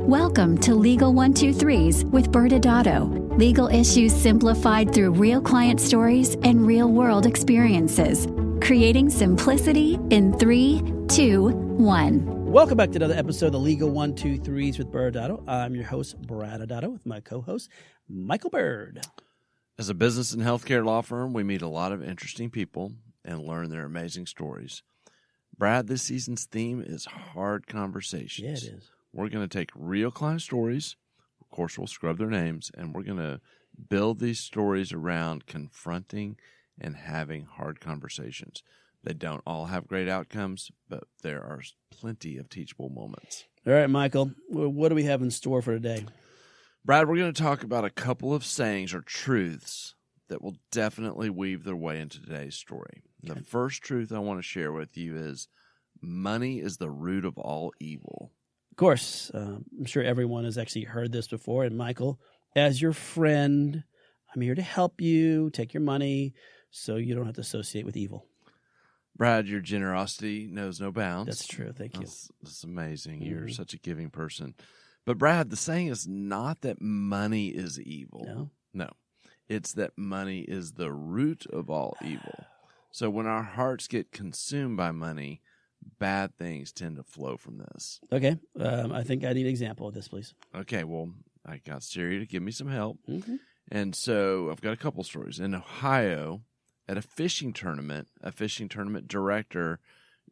Welcome to Legal 123s with ByrdAdatto. Legal issues simplified through real client stories and real-world experiences. Creating simplicity in 3, 2, 1. Welcome back to another episode of the Legal 123s with ByrdAdatto. I'm your host, ByrdAdatto, with my co-host, Michael Byrd. As a business and healthcare law firm, we meet a lot of interesting people and learn their amazing stories. Brad, this season's theme is hard conversations. Yeah, it is. We're going to take real client stories. Of course, we'll scrub their names, and we're going to build these stories around confronting and having hard conversations. They don't all have great outcomes, but there are plenty of teachable moments. All right, Michael, what do we have in store for today? Brad, we're going to talk about a couple of sayings or truths that will definitely weave their way into today's story. Okay. The first truth I want to share with you is money is the root of all evil. Of course, I'm sure everyone has actually heard this before. And Michael, as your friend, I'm here to help you take your money so you don't have to associate with evil. Brad, your generosity knows no bounds. That's true. Thank you. That's amazing. Mm-hmm. You're such a giving person. But Brad, the saying is not that money is evil. No. It's that money is the root of all evil. So when our hearts get consumed by money, bad things tend to flow from this. Okay. I think I need an example of this, please. Okay. Well, I got Siri to give me some help. Mm-hmm. And so I've got a couple stories. In Ohio, at a fishing tournament director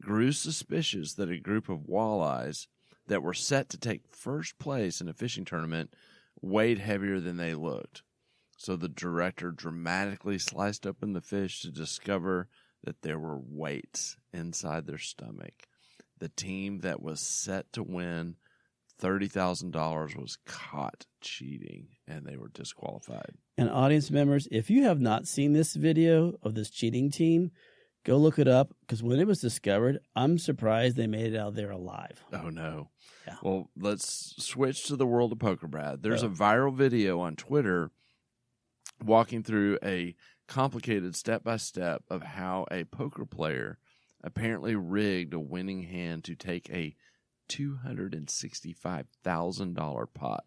grew suspicious that a group of walleyes that were set to take first place in a fishing tournament weighed heavier than they looked. So the director dramatically sliced open the fish to discover that there were weights inside their stomach. The team that was set to win $30,000 was caught cheating, and they were disqualified. And audience members, if you have not seen this video of this cheating team, go look it up, because when it was discovered, I'm surprised they made it out there alive. Oh, no. Yeah. Well, let's switch to the world of poker, Brad. There's a viral video on Twitter walking through a complicated step-by-step of how a poker player apparently rigged a winning hand to take a $265,000 pot.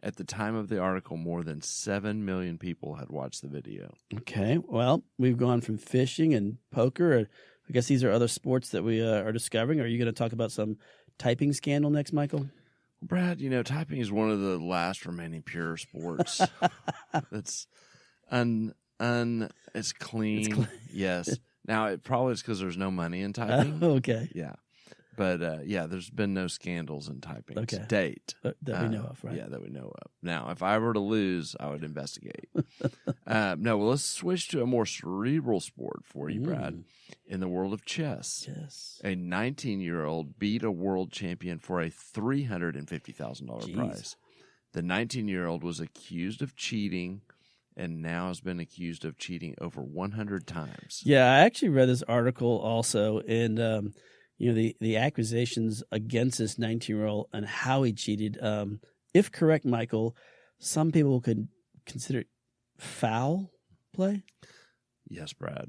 At the time of the article, more than 7 million people had watched the video. Okay, well, we've gone from fishing and poker. I guess these are other sports that we are discovering. Are you going to talk about some typing scandal next, Michael? Brad, typing is one of the last remaining pure sports. It's it's clean. Yes. Now, it probably is because there's no money in typing. Okay. Yeah. But, there's been no scandals in typing to date. That we know of, right? Yeah, that we know of. Now, if I were to lose, I would investigate. No, well, let's switch to a more cerebral sport for you, Brad. In the world of chess, a 19-year-old beat a world champion for a $350,000 prize. The 19-year-old was accused of cheating and now has been accused of cheating over 100 times. Yeah, I actually read this article also, and the accusations against this 19-year-old and how he cheated. If correct, Michael, some people could consider it foul play. Yes, Brad.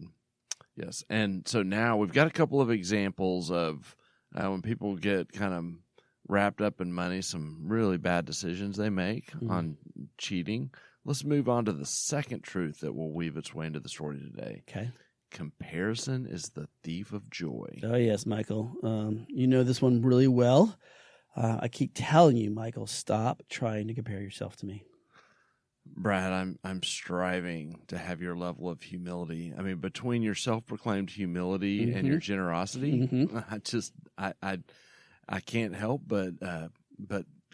Yes, and so now we've got a couple of examples of when people get kind of wrapped up in money, some really bad decisions they make on cheating. Let's move on to the second truth that will weave its way into the story today. Okay. Comparison is the thief of joy. Oh, yes, Michael. You know this one really well. I keep telling you, Michael, stop trying to compare yourself to me. Brad, I'm striving to have your level of humility. I mean, between your self-proclaimed humility and your generosity, I can't help but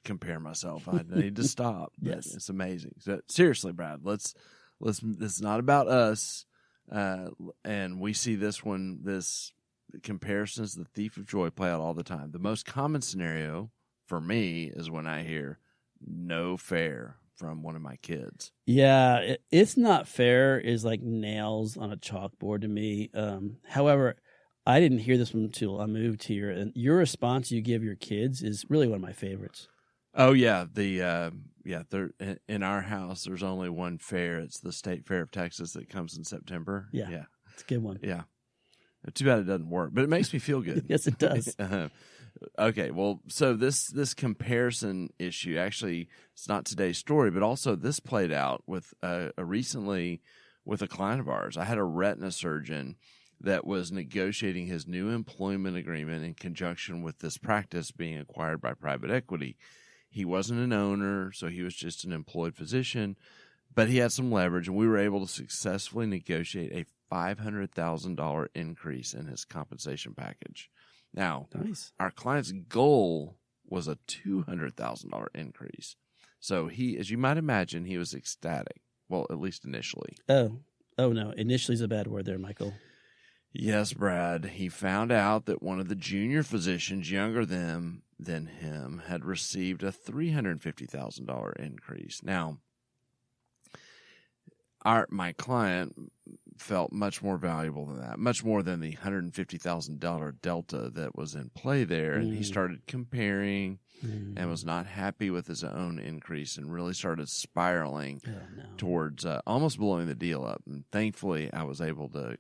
compare myself. I need to stop. Yes, it's amazing. So, seriously, Brad, let's. This is not about us. And we see this comparison is the thief of joy play out all the time. The most common scenario for me is when I hear no fair from one of my kids. Yeah, it's not fair is like nails on a chalkboard to me. However, I didn't hear this one until I moved here, and your response you give your kids is really one of my favorites. Oh yeah, in our house there's only one fair. It's the State Fair of Texas that comes in September. Yeah, it's a good one. Yeah, too bad it doesn't work, but it makes me feel good. Yes, it does. Okay, well, so this comparison issue, actually, it's not today's story, but also this played out with recently with a client of ours. I had a retina surgeon that was negotiating his new employment agreement in conjunction with this practice being acquired by private equity. He wasn't an owner, so he was just an employed physician, but he had some leverage, and we were able to successfully negotiate a $500,000 increase in his compensation package. Now, Nice. Our client's goal was a $200,000 increase. So he, as you might imagine, he was ecstatic. Well, at least initially. Oh no. Initially is a bad word there, Michael. Yes, Brad. He found out that one of the junior physicians younger than him had received a $350,000 increase. Now, my client felt much more valuable than that, much more than the $150,000 delta that was in play there. And he started comparing and was not happy with his own increase and really started spiraling towards almost blowing the deal up. And thankfully, I was able to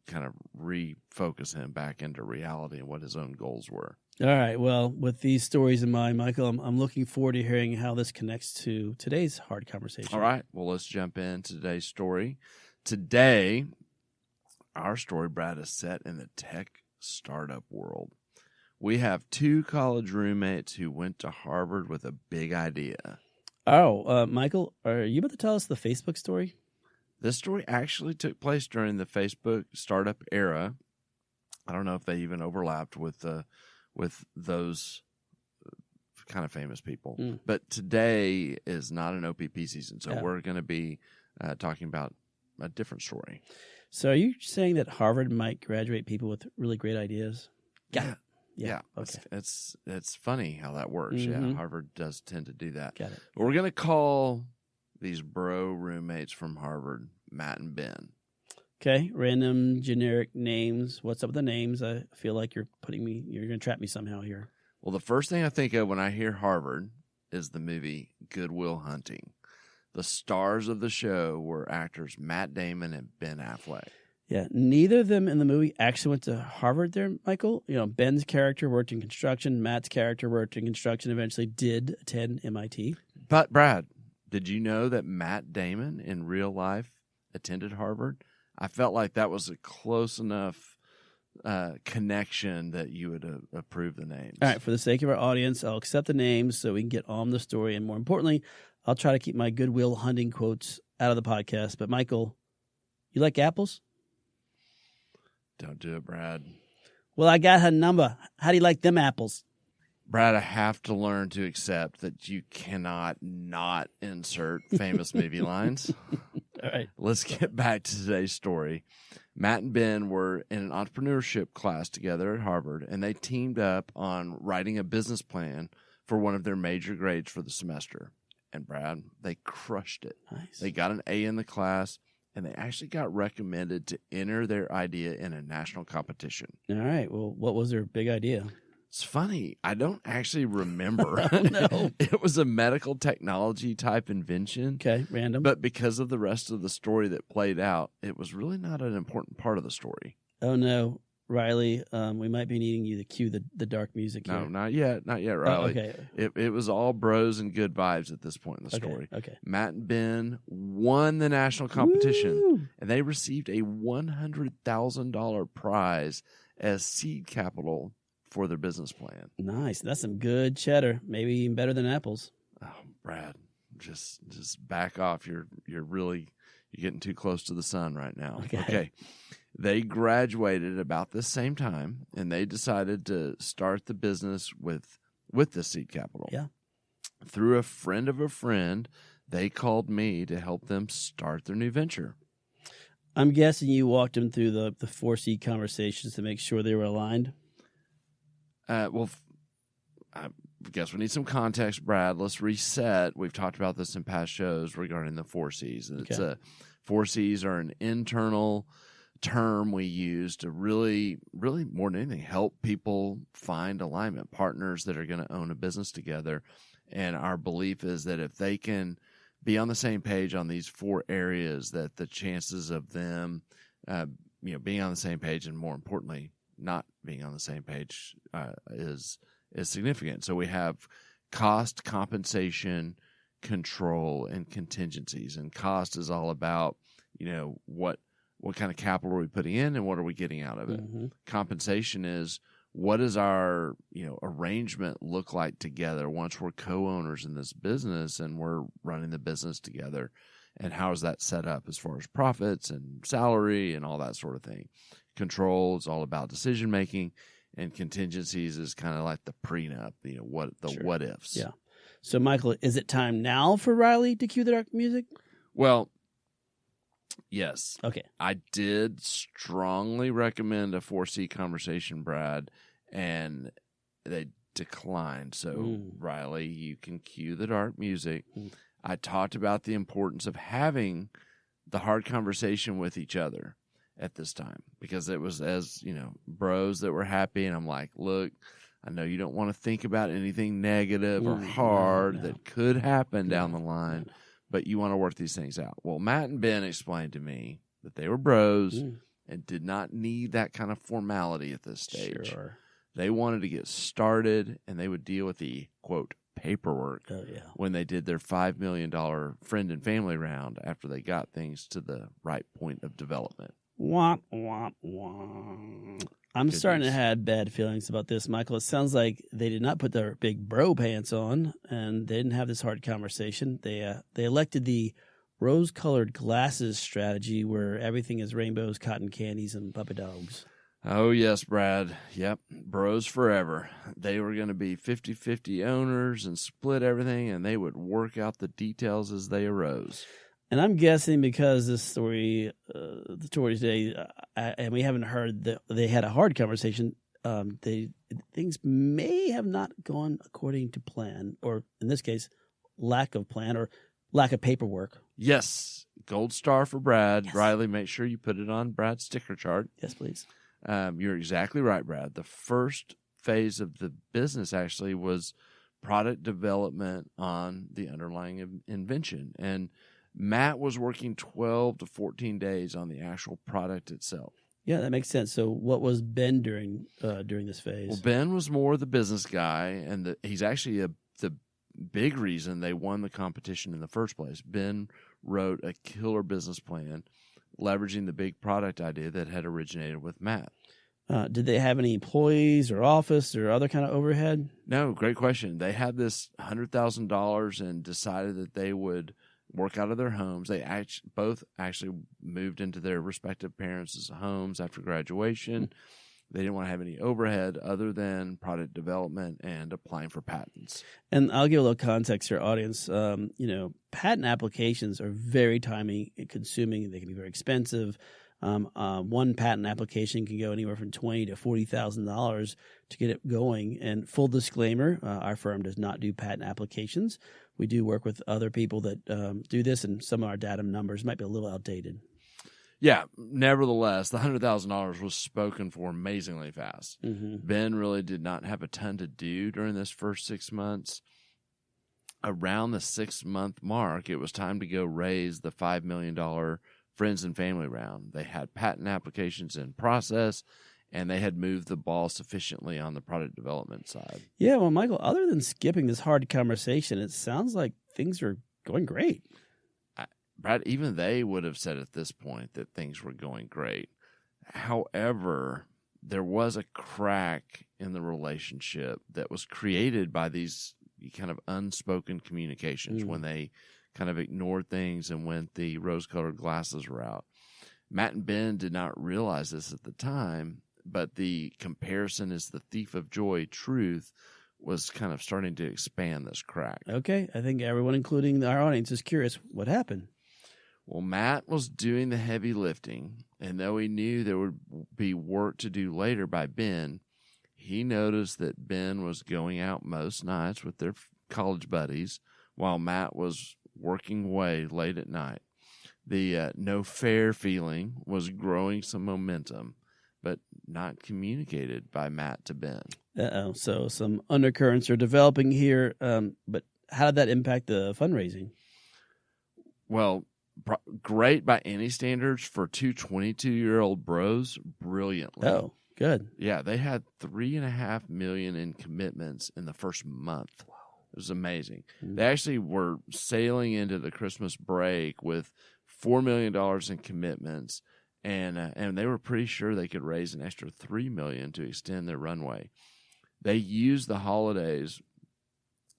kind of refocus him back into reality and what his own goals were. All right. Well, with these stories in mind, Michael, I'm looking forward to hearing how this connects to today's hard conversation. All right. Well, let's jump into today's story. Today, our story, Brad, is set in the tech startup world. We have two college roommates who went to Harvard with a big idea. Oh, Michael, are you about to tell us the Facebook story? This story actually took place during the Facebook startup era. I don't know if they even overlapped with those kind of famous people. But today is not an OPP season, so we're going to be talking about a different story. So are you saying that Harvard might graduate people with really great ideas? Yeah. Okay. It's funny how that works. Yeah, Harvard does tend to do that. Got it. But we're going to call these bro roommates from Harvard Matt and Ben. Okay, random generic names. What's up with the names? I feel like you're going to trap me somehow here. Well, the first thing I think of when I hear Harvard is the movie Good Will Hunting. The stars of the show were actors Matt Damon and Ben Affleck. Yeah, neither of them in the movie actually went to Harvard there, Michael. You know, Ben's character worked in construction. Matt's character worked in construction, eventually did attend MIT. But, Brad, did you know that Matt Damon in real life attended Harvard? I felt like that was a close enough connection that you would approve the names. All right, for the sake of our audience, I'll accept the names so we can get on the story. And more importantly, I'll try to keep my Goodwill Hunting quotes out of the podcast. But, Michael, you like apples? Don't do it, Brad. Well, I got her number. How do you like them apples? Brad, I have to learn to accept that you cannot not insert famous movie lines. All right. Let's get back to today's story. Matt and Ben were in an entrepreneurship class together at Harvard, and they teamed up on writing a business plan for one of their major grades for the semester. And, Brad, they crushed it. Nice. They got an A in the class, and they actually got recommended to enter their idea in a national competition. All right. Well, what was their big idea? It's funny. I don't actually remember. Oh, no. It was a medical technology type invention. Okay, random. But because of the rest of the story that played out, it was really not an important part of the story. Oh, no. Riley, we might be needing you to cue the dark music here. No, not yet. Not yet, Riley. Okay. It was all bros and good vibes at this point in the story. Okay. Matt and Ben won the national competition, Woo! and they received a $100,000 prize as seed capital for their business plan. Nice. That's some good cheddar. Maybe even better than apples. Oh, Brad, just back off. You're getting too close to the sun right now. Okay. They graduated about the same time, and they decided to start the business with the seed capital. Yeah. Through a friend of a friend, they called me to help them start their new venture. I'm guessing you walked them through the 4C conversations to make sure they were aligned. I guess we need some context, Brad. Let's reset. We've talked about this in past shows regarding the 4Cs. And it's 4Cs are an internal term we use to really more than anything help people find alignment, partners that are going to own a business together. And our belief is that if they can be on the same page on these 4 areas, that the chances of them being on the same page, and more importantly not being on the same page, is is significant. So we have cost, compensation, control, and contingencies. And cost is all about, what kind of capital are we putting in and what are we getting out of it. Mm-hmm. Compensation is, what does our arrangement look like together once we're co-owners in this business and we're running the business together, and how is that set up as far as profits and salary and all that sort of thing. Control is all about decision making, and contingencies is kind of like the prenup, what ifs. Yeah. So Michael, is it time now for Riley to cue the dark music? Well, yes. Okay. I did strongly recommend a 4C conversation, Brad, and they declined. So, Riley, you can cue the dark music. I talked about the importance of having the hard conversation with each other at this time, because it was, as bros that were happy. And I'm like, look, I know you don't want to think about anything negative or hard that could happen down the line, but you want to work these things out. Well, Matt and Ben explained to me that they were bros and did not need that kind of formality at this stage. Sure. They wanted to get started, and they would deal with the, quote, paperwork when they did their $5 million friend and family round after they got things to the right point of development. Wah, wah, wah. I'm starting to have bad feelings about this, Michael. It sounds like they did not put their big bro pants on, and they didn't have this hard conversation. They elected the rose-colored glasses strategy, where everything is rainbows, cotton candies, and puppy dogs. Oh, yes, Brad. Yep. Bros forever. They were going to be 50-50 owners and split everything, and they would work out the details as they arose. And I'm guessing because this story, the story today, and we haven't heard that they had a hard conversation, things may have not gone according to plan, or in this case, lack of plan or lack of paperwork. Yes. Gold star for Brad. Yes. Riley, make sure you put it on Brad's sticker chart. Yes, please. You're exactly right, Brad. The first phase of the business actually was product development on the underlying invention. And Matt was working 12 to 14 days on the actual product itself. Yeah, that makes sense. So what was Ben during this phase? Well, Ben was more the business guy, and he's actually the big reason they won the competition in the first place. Ben wrote a killer business plan, leveraging the big product idea that had originated with Matt. Did they have any employees or office or other kind of overhead? No, great question. They had this $100,000 and decided that they would work out of their homes. They both actually moved into their respective parents' homes after graduation. They didn't want to have any overhead other than product development and applying for patents. And I'll give a little context to our audience. Patent applications are very time consuming. They can be very expensive. One patent application can go anywhere from $20,000 to $40,000 to get it going. And full disclaimer, our firm does not do patent applications. We do work with other people that do this, and some of our data numbers might be a little outdated. Yeah, nevertheless, the $100,000 was spoken for amazingly fast. Mm-hmm. Ben really did not have a ton to do during this first 6 months. Around the 6-month mark, it was time to go raise the $5 million friends and family round. They had patent applications in process, and they had moved the ball sufficiently on the product development side. Yeah, well, Michael, other than skipping this hard conversation, it sounds like things are going great. Brad, even they would have said at this point that things were going great. However, there was a crack in the relationship that was created by these kind of unspoken communications when they kind of ignored things and went the rose-colored glasses route. Matt and Ben did not realize this at the time, but the comparison is the thief of joy truth was kind of starting to expand this crack. Okay, I think everyone, including our audience, is curious what happened. Well, Matt was doing the heavy lifting, and though he knew there would be work to do later by Ben, he noticed that Ben was going out most nights with their college buddies while Matt was working away late at night. The no fair feeling was growing some momentum, but not communicated by Matt to Ben. Uh-oh, so some undercurrents are developing here, but how did that impact the fundraising? Well, great by any standards. For two 22-year-old bros, brilliantly. Oh, Good. Yeah, they had $3.5 million in commitments in the first month. Wow. It was amazing. Mm-hmm. They actually were sailing into the Christmas break with $4 million in commitments, and they were pretty sure they could raise an extra $3 million to extend their runway. They used the holidays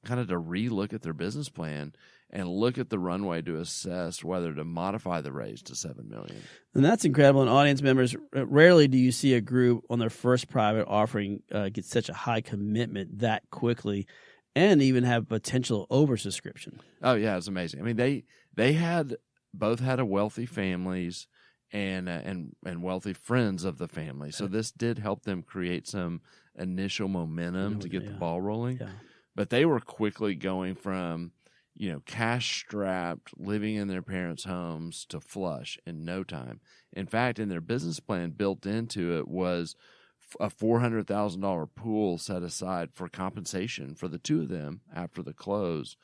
kind of to relook at their business plan and look at the runway to assess whether to modify the raise to $7 million. And that's incredible. And audience members, rarely do you see a group on their first private offering get such a high commitment that quickly, and even have potential oversubscription. Oh yeah, it's amazing. I mean, they both had a wealthy families and wealthy friends of the family, so this did help them create some initial momentum to get the ball rolling. Yeah. But they were quickly going from cash strapped, living in their parents' homes to flush in no time. In fact, in their business plan, built into it was a $400,000 pool set aside for compensation for the two of them after the close.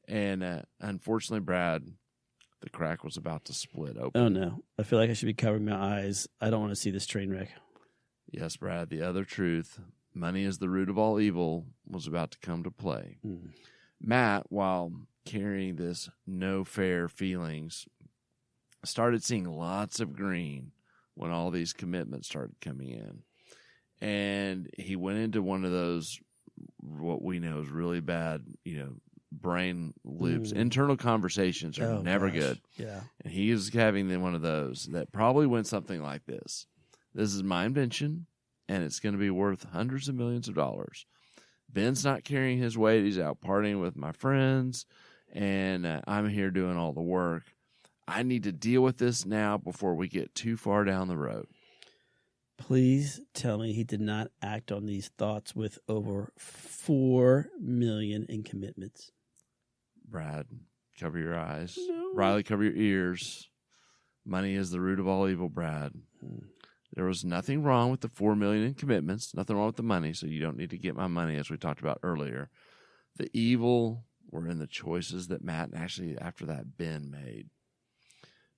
And unfortunately, Brad, the crack was about to split open. Oh, no. I feel like I should be covering my eyes. I don't want to see this train wreck. Yes, Brad, the other truth, money is the root of all evil, was about to come to play. Matt, while carrying this no fair feelings, started seeing lots of green when all these commitments started coming in. And he went into one of those, what we know is really bad, brain loops. Internal conversations are never good. Yeah. And he is having one of those that probably went something like this. This is my invention, and it's going to be worth hundreds of millions of dollars. Ben's not carrying his weight. He's out partying with my friends, and I'm here doing all the work. I need to deal with this now before we get too far down the road. Please tell me he did not act on these thoughts with over $4 million in commitments. Brad, cover your eyes. No. Riley, cover your ears. Money is the root of all evil, Brad. There was nothing wrong with the $4 million in commitments. Nothing wrong with the money, so you don't need to get my money, as we talked about earlier. The evil were in the choices that Matt and actually, after that, Ben made.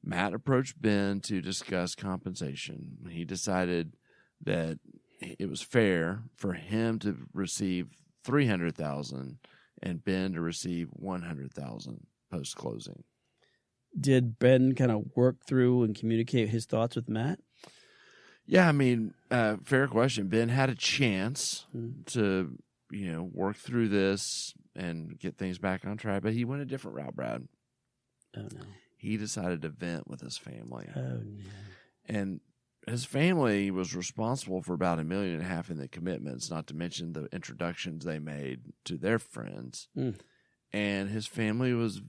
Matt approached Ben to discuss compensation. He decided that it was fair for him to receive $300,000 and Ben to receive $100,000 post-closing. Did Ben kind of work through and communicate his thoughts with Matt? Yeah, I mean, fair question. Ben had a chance to, work through this and get things back on track, but he went a different route, Brad. Oh, no. He decided to vent with his family. Oh, no. And his family was responsible for about $1.5 million in the commitments, not to mention the introductions they made to their friends. And his family was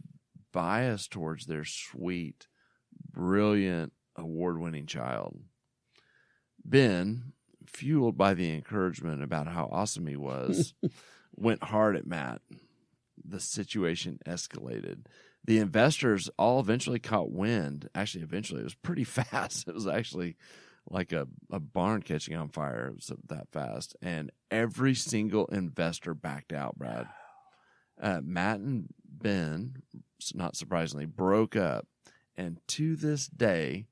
biased towards their sweet, brilliant, award-winning child. Ben, fueled by the encouragement about how awesome he was, went hard at Matt. The situation escalated. The investors all eventually caught wind. Actually, eventually, it was pretty fast. It was actually like a barn catching on fire. It was that fast. And every single investor backed out, Brad. Matt and Ben, not surprisingly, broke up. And to this day,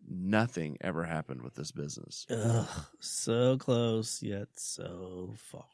nothing ever happened with this business. Ugh, so close, yet so far.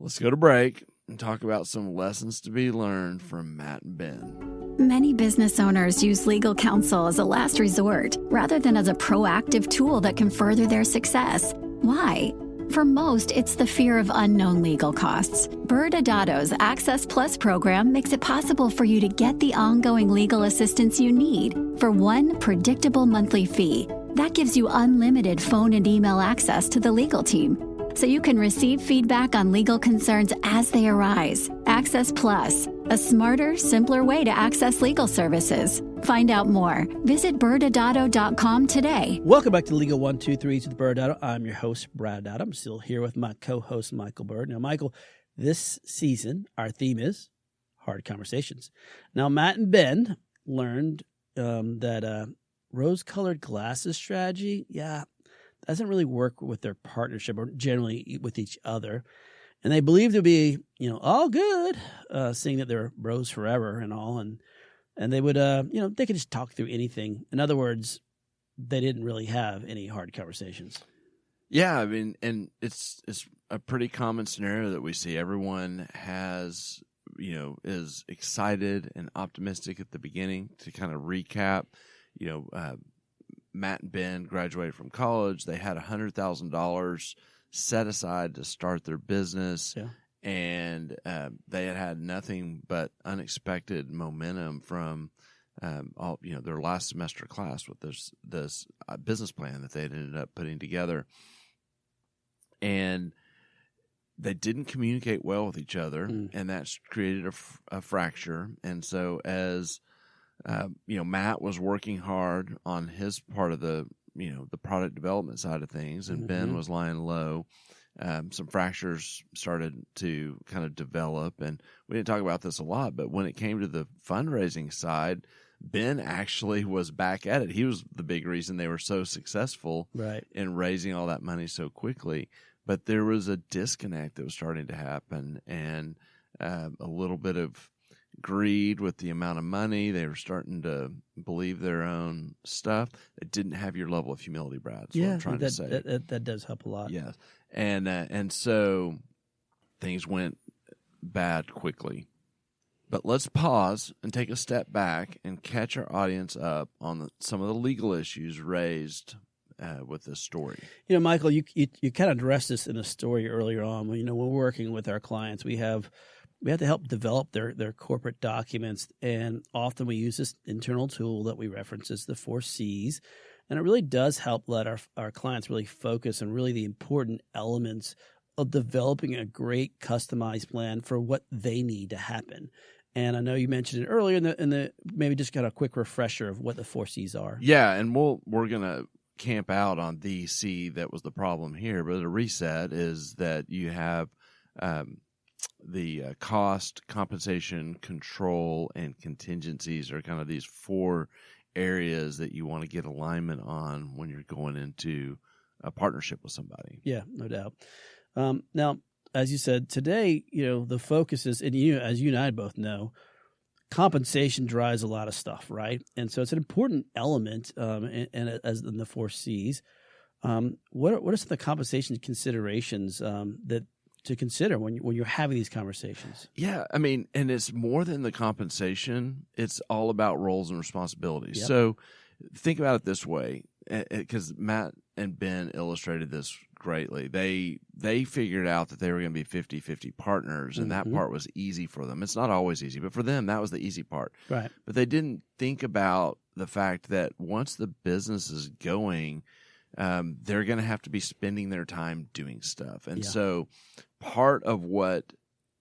Let's go to break and talk about some lessons to be learned from Matt and Ben. Many business owners use legal counsel as a last resort rather than as a proactive tool that can further their success. Why? For most, it's the fear of unknown legal costs. ByrdAdatto's Access Plus program makes it possible for you to get the ongoing legal assistance you need for one predictable monthly fee. That gives you unlimited phone and email access to the legal team, so you can receive feedback on legal concerns as they arise. Access Plus, a smarter, simpler way to access legal services. Find out more. Visit ByrdAdatto.com today. Welcome back to Legal 123 with ByrdAdatto. I'm your host, ByrdAdatto. I'm still here with my co-host, Michael Byrd. Now, Michael, this season, our theme is hard conversations. Now, Matt and Ben learned that rose-colored glasses strategy, doesn't really work with their partnership or generally with each other. And they believed it would be, all good, seeing that they're bros forever and all. And they would, they could just talk through anything. In other words, they didn't really have any hard conversations. Yeah, I mean, and it's a pretty common scenario that we see. Everyone has, is excited and optimistic at the beginning. To kind of recap, Matt and Ben graduated from college. They had $100,000 set aside to start their business. Yeah. And they had nothing but unexpected momentum from their last semester class with this business plan that they had ended up putting together. And they didn't communicate well with each other, and that's created a fracture. And so as Matt was working hard on his part of the product development side of things, and Ben was lying low. Some fractures started to kind of develop, and we didn't talk about this a lot, but when it came to the fundraising side, Ben actually was back at it. He was the big reason they were so successful in raising all that money so quickly. But there was a disconnect that was starting to happen, and a little bit of greed with the amount of money. They were starting to believe their own stuff. It didn't have your level of humility, Brad. That's what I'm trying to say. That does help a lot. Yes. And so things went bad quickly. But let's pause and take a step back and catch our audience up on some of the legal issues raised with this story. Michael, you kind of addressed this in a story earlier on. When we're working with our clients, we have to help develop their corporate documents, and often we use this internal tool that we reference as the 4 C's, and it really does help let our clients really focus on really the important elements of developing a great customized plan for what they need to happen. And I know you mentioned it earlier in the maybe just got a quick refresher of what the 4 C's are. Yeah, and we're gonna camp out on the C that was the problem here, but the reset is that you have the cost, compensation, control, and contingencies are kind of these 4 areas that you want to get alignment on when you're going into a partnership with somebody. Yeah, no doubt. Now, as you said today, the focus is, and as you and I both know, compensation drives a lot of stuff, right? And so it's an important element, and as in the 4 C's. What are some of the compensation considerations that to consider when you're having these conversations? Yeah, I mean, and it's more than the compensation. It's all about roles and responsibilities. Yep. So think about it this way, because Matt and Ben illustrated this greatly. They figured out that they were going to be 50-50 partners, and that part was easy for them. It's not always easy, but for them, that was the easy part. Right. But they didn't think about the fact that once the business is going, they're going to have to be spending their time doing stuff. And so part of what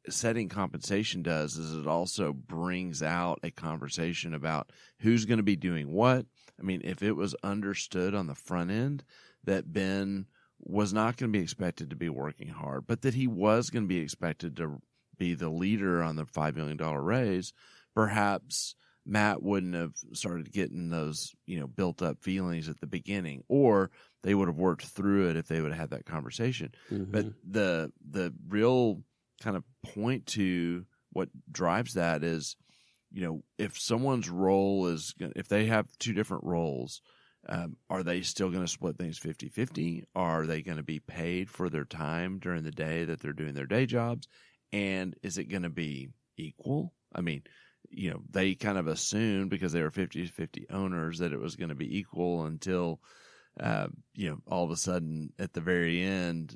setting compensation does is it also brings out a conversation about who's going to be doing what. I mean, if it was understood on the front end that Ben was not going to be expected to be working hard, but that he was going to be expected to be the leader on the $5 million raise, perhaps Matt wouldn't have started getting those, built up feelings at the beginning, or they would have worked through it if they would have had that conversation. But the real kind of point to what drives that is, if someone's role is, if they have 2 different roles, are they still going to split things 50-50? Are they going to be paid for their time during the day that they're doing their day jobs? And is it going to be equal? I mean, they kind of assumed because they were 50-50 owners that it was going to be equal until, all of a sudden at the very end,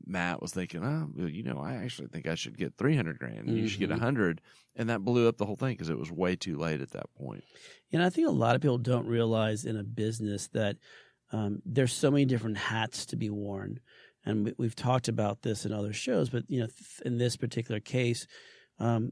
Matt was thinking, I actually think I should get $300,000 and you should get $100,000. And that blew up the whole thing because it was way too late at that point. And I think a lot of people don't realize in a business that there's so many different hats to be worn. And we've talked about this in other shows, but in this particular case,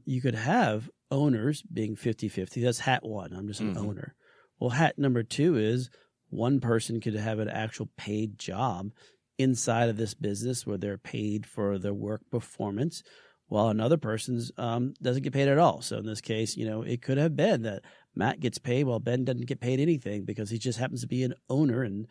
you could have owners being 50-50. That's hat 1. I'm just an owner. Well, hat number 2 is one person could have an actual paid job inside of this business where they're paid for their work performance, while another person's doesn't get paid at all. So in this case, it could have been that Matt gets paid while Ben doesn't get paid anything because he just happens to be an owner and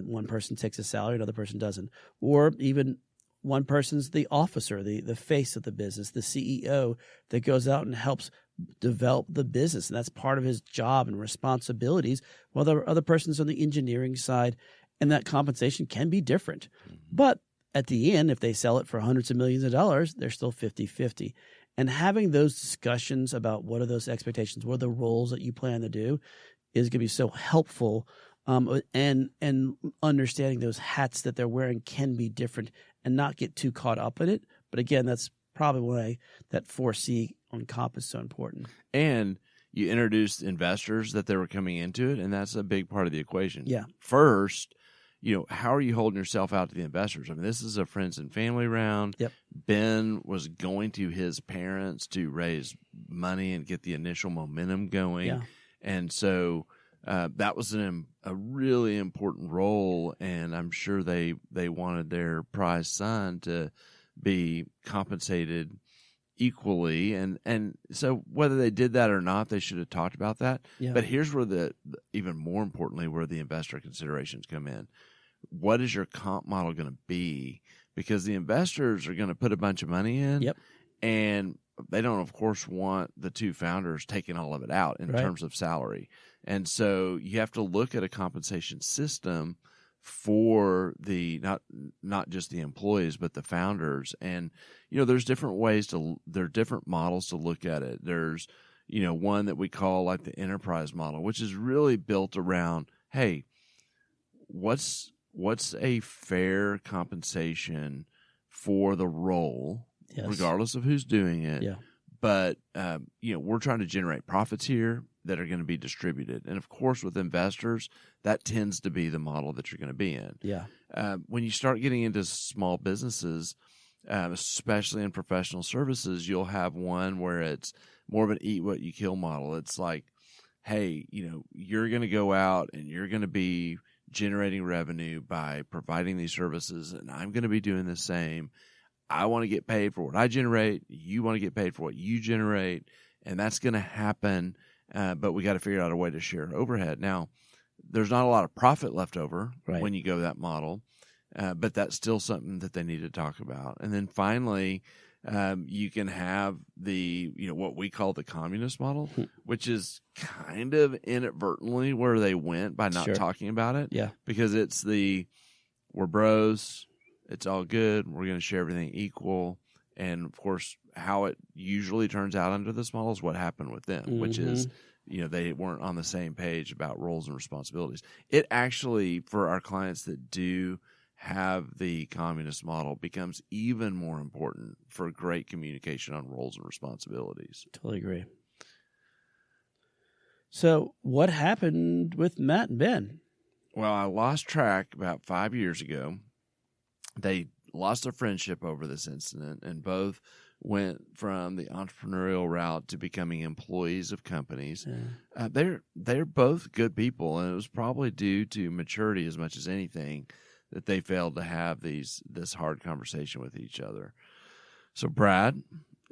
one person takes a salary, another person doesn't. Or even one person's the officer, the face of the business, the CEO that goes out and helps develop the business. And that's part of his job and responsibilities, while the other person's on the engineering side and that compensation can be different. But at the end, if they sell it for hundreds of millions of dollars, they're still 50-50. And having those discussions about what are those expectations, what are the roles that you plan to do, is going to be so helpful. And understanding those hats that they're wearing can be different, and not get too caught up in it. But again, that's probably why that 4C on comp is so important. And you introduced investors that they were coming into it, and that's a big part of the equation. Yeah. First, how are you holding yourself out to the investors? I mean, this is a friends and family round. Yep. Ben was going to his parents to raise money and get the initial momentum going. Yeah. And so that was a really important role, and I'm sure they wanted their prized son to be compensated equally. And so whether they did that or not, they should have talked about that. Yeah. But here's where even more importantly, where the investor considerations come in. What is your comp model going to be? Because the investors are going to put a bunch of money in. Yep. And they don't, of course, want the two founders taking all of it out in terms of salary. And so you have to look at a compensation system for the not just the employees, but the founders. And, there's different there are different models to look at it. There's, one that we call like the enterprise model, which is really built around, hey, what's a fair compensation for the role, Yes. regardless of who's doing it. Yeah. But, we're trying to generate profits here that are going to be distributed. And, of course, with investors, that tends to be the model that you're going to be in. Yeah. When you start getting into small businesses, especially in professional services, you'll have one where it's more of an eat what you kill model. It's like, hey, you're going to go out and you're going to be generating revenue by providing these services, and I'm going to be doing the same. I want to get paid for what I generate. You want to get paid for what you generate, and that's going to happen. But we got to figure out a way to share overhead. Now, there's not a lot of profit left over when you go that model, but that's still something that they need to talk about. And then finally, you can have the what we call the communist model, which is kind of inadvertently where they went by not talking about it. Yeah, because it's we're bros. It's all good. We're going to share everything equal. And, of course, how it usually turns out under this model is what happened with them, which is, they weren't on the same page about roles and responsibilities. It actually, for our clients that do have the communist model, becomes even more important for great communication on roles and responsibilities. Totally agree. So what happened with Matt and Ben? Well, I lost track about 5 years ago. They lost their friendship over this incident, and both went from the entrepreneurial route to becoming employees of companies. Yeah. They're both good people, and it was probably due to maturity as much as anything that they failed to have this hard conversation with each other. So, Brad,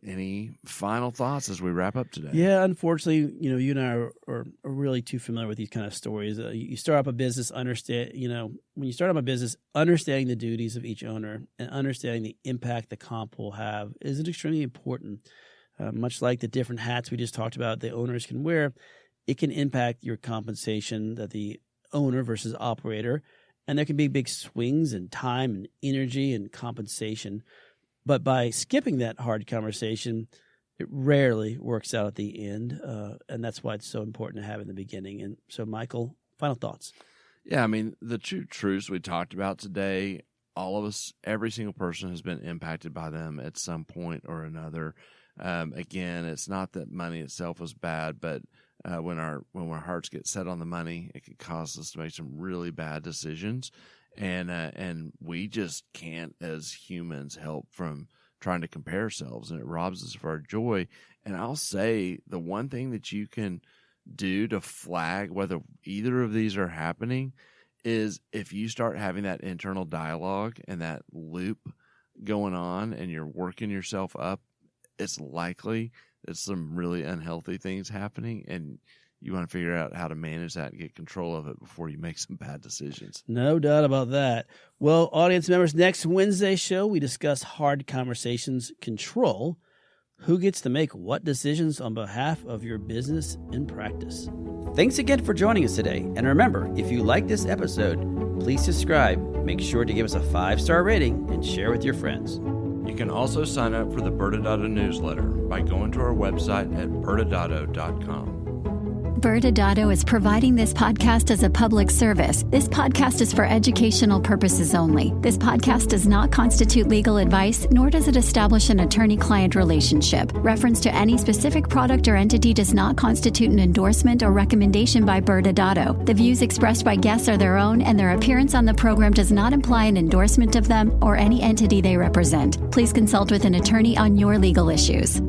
any final thoughts as we wrap up today? Yeah, unfortunately, you and I are really too familiar with these kind of stories. You start up a business, when you start up a business, understanding the duties of each owner and understanding the impact the comp will have is extremely important. Much like the different hats we just talked about the owners can wear, it can impact your compensation that the owner versus operator, and there can be big swings in time and energy and compensation. But by skipping that hard conversation, it rarely works out at the end, and that's why it's so important to have in the beginning. And so, Michael, final thoughts. Yeah, I mean, the two truths we talked about today, all of us, every single person has been impacted by them at some point or another. Again, it's not that money itself is bad, but when our hearts get set on the money, it can cause us to make some really bad decisions. And we just can't, as humans, help from trying to compare ourselves, and it robs us of our joy. And I'll say the one thing that you can do to flag whether either of these are happening is if you start having that internal dialogue and that loop going on and you're working yourself up, it's likely that some really unhealthy things happening, and you want to figure out how to manage that and get control of it before you make some bad decisions. No doubt about that. Well, audience members, next Wednesday's show, we discuss hard conversations control. Who gets to make what decisions on behalf of your business and practice? Thanks again for joining us today. And remember, if you like this episode, please subscribe, make sure to give us a 5-star rating, and share with your friends. You can also sign up for the ByrdAdatto newsletter by going to our website at ByrdAdatto.com. ByrdAdatto is providing this podcast as a public service. This podcast is for educational purposes only. This podcast does not constitute legal advice, nor does it establish an attorney-client relationship. Reference to any specific product or entity does not constitute an endorsement or recommendation by ByrdAdatto. The views expressed by guests are their own, and their appearance on the program does not imply an endorsement of them or any entity they represent. Please consult with an attorney on your legal issues.